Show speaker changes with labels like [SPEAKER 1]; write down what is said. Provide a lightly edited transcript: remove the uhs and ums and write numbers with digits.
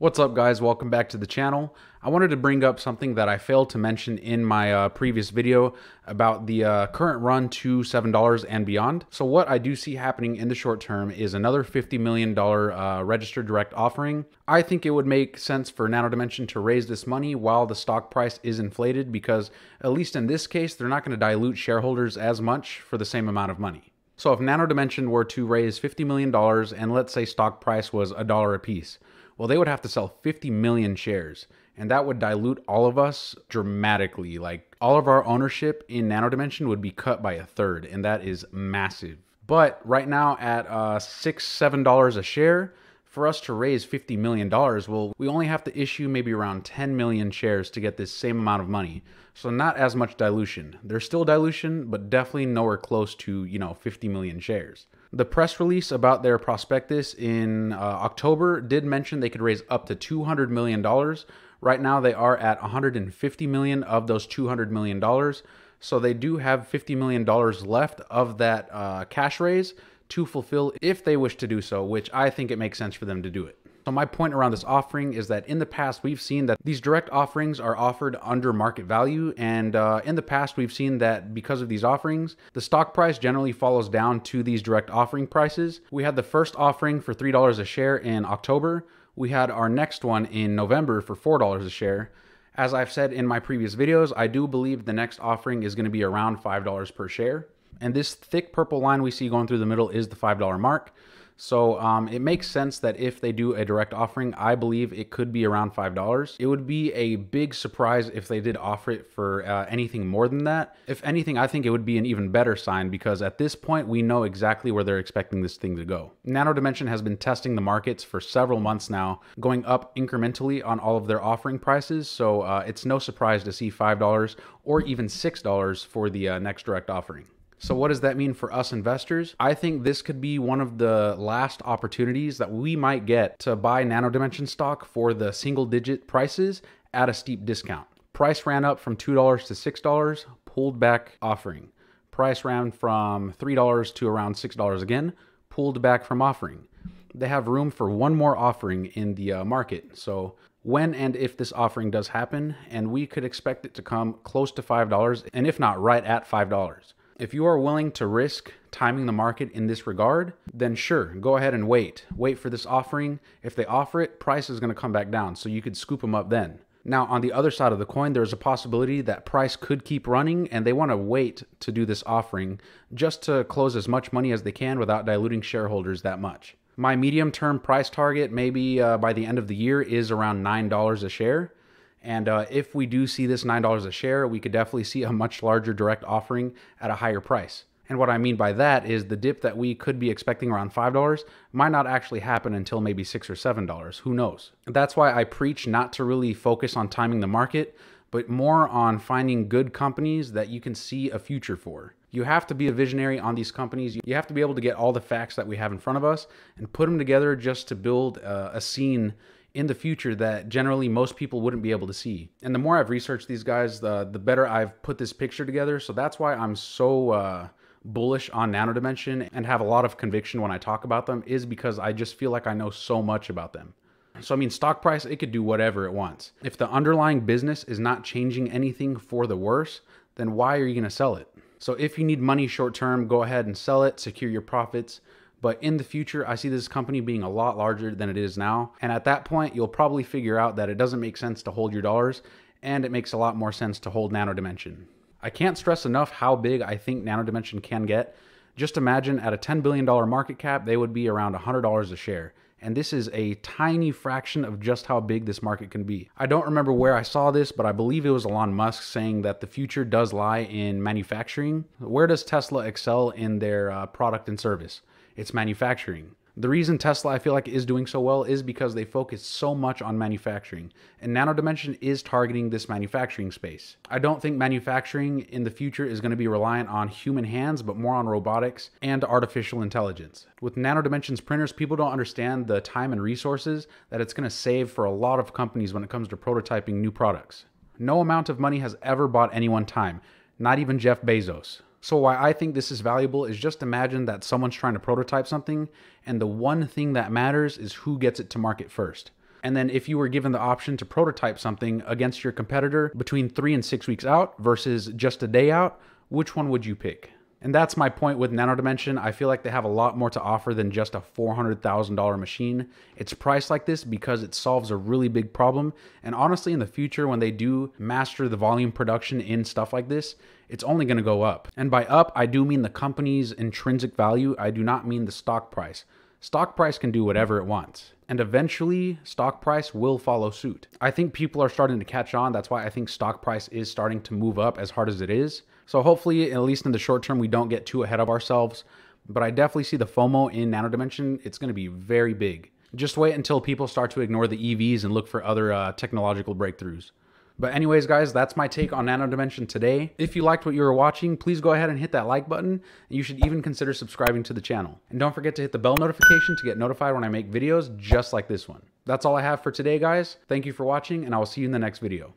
[SPEAKER 1] What's up, guys? Welcome back to the channel. I wanted to bring up something that I failed to mention in my previous video about the current run to $7 and beyond. So what I do see happening in the short term is another $50 million registered direct offering. I think it would make sense for Nano Dimension to raise this money while the stock price is inflated, because at least in this case, they're not going to dilute shareholders as much for the same amount of money. So if Nano Dimension were to raise $50 million and let's say stock price was $1 a piece, well, they would have to sell 50 million shares, and that would dilute all of us dramatically. Like, all of our ownership in Nano Dimension would be cut by a third, and that is massive. But right now at $6, $7 a share, for us to raise $50 million, well, we only have to issue maybe around 10 million shares to get this same amount of money. So not as much dilution. There's still dilution, but definitely nowhere close to, 50 million shares. The press release about their prospectus in October did mention they could raise up to $200 million. Right now they are at 150 million of those $200 million. So they do have $50 million left of that cash raise to fulfill if they wish to do so, which I think it makes sense for them to do it. So my point around this offering is that in the past, we've seen that these direct offerings are offered under market value. And in the past, we've seen that because of these offerings, the stock price generally follows down to these direct offering prices. We had the first offering for $3 a share in October. We had our next one in November for $4 a share. As I've said in my previous videos, I do believe the next offering is going to be around $5 per share. And this thick purple line we see going through the middle is the $5 mark. So it makes sense that if they do a direct offering, I believe it could be around $5. It would be a big surprise if they did offer it for anything more than that. If anything, I think it would be an even better sign, because at this point, we know exactly where they're expecting this thing to go. Nano Dimension has been testing the markets for several months now, going up incrementally on all of their offering prices. So it's no surprise to see $5 or even $6 for the next direct offering. So what does that mean for us investors? I think this could be one of the last opportunities that we might get to buy Nano Dimension stock for the single-digit prices at a steep discount. Price ran up from $2 to $6, pulled back offering. Price ran from $3 to around $6 again, pulled back from offering. They have room for one more offering in the market. So when and if this offering does happen, and we could expect it to come close to $5, and if not right at $5. If you are willing to risk timing the market in this regard, then sure, go ahead and wait. Wait for this offering. If they offer it, price is going to come back down, so you could scoop them up then. Now, on the other side of the coin, there's a possibility that price could keep running, and they want to wait to do this offering just to close as much money as they can without diluting shareholders that much. My medium-term price target, maybe by the end of the year, is around $9 a share. And if we do see this $9 a share, we could definitely see a much larger direct offering at a higher price. And what I mean by that is the dip that we could be expecting around $5 might not actually happen until maybe $6 or $7. Who knows? That's why I preach not to really focus on timing the market, but more on finding good companies that you can see a future for. You have to be a visionary on these companies. You have to be able to get all the facts that we have in front of us and put them together just to build a scene in the future that generally most people wouldn't be able to see. And the more I've researched these guys, the better I've put this picture together. So that's why I'm so bullish on Nano Dimension and have a lot of conviction when I talk about them, is because I just feel like I know so much about them. So I mean, stock price, it could do whatever it wants. If the underlying business is not changing anything for the worse, then why are you going to sell it? So if you need money short term, go ahead and sell it, secure your profits. But in the future, I see this company being a lot larger than it is now. And at that point, you'll probably figure out that it doesn't make sense to hold your dollars, and it makes a lot more sense to hold Nano Dimension. I can't stress enough how big I think Nano Dimension can get. Just imagine at a $10 billion market cap, they would be around $100 a share. And this is a tiny fraction of just how big this market can be. I don't remember where I saw this, but I believe it was Elon Musk saying that the future does lie in manufacturing. Where does Tesla excel in their product and service? It's manufacturing. The reason Tesla, I feel like, is doing so well is because they focus so much on manufacturing, and Nano Dimension is targeting this manufacturing space. I don't think manufacturing in the future is going to be reliant on human hands, but more on robotics and artificial intelligence. With Nano Dimension's printers, people don't understand the time and resources that it's going to save for a lot of companies when it comes to prototyping new products. No amount of money has ever bought anyone time, not even Jeff Bezos. So why I think this is valuable is just imagine that someone's trying to prototype something, and the one thing that matters is who gets it to market first. And then if you were given the option to prototype something against your competitor between 3 and 6 weeks out versus just a day out, which one would you pick? And that's my point with Nano Dimension. I feel like they have a lot more to offer than just a $400,000 machine. It's priced like this because it solves a really big problem. And honestly, in the future, when they do master the volume production in stuff like this, it's only going to go up. And by up, I do mean the company's intrinsic value. I do not mean the stock price. Stock price can do whatever it wants. And eventually, stock price will follow suit. I think people are starting to catch on. That's why I think stock price is starting to move up as hard as it is. So hopefully, at least in the short term, we don't get too ahead of ourselves. But I definitely see the FOMO in Nano Dimension. It's going to be very big. Just wait until people start to ignore the EVs and look for other technological breakthroughs. But anyways, guys, that's my take on Nano Dimension today. If you liked what you were watching, please go ahead and hit that like button. And you should even consider subscribing to the channel. And don't forget to hit the bell notification to get notified when I make videos just like this one. That's all I have for today, guys. Thank you for watching, and I will see you in the next video.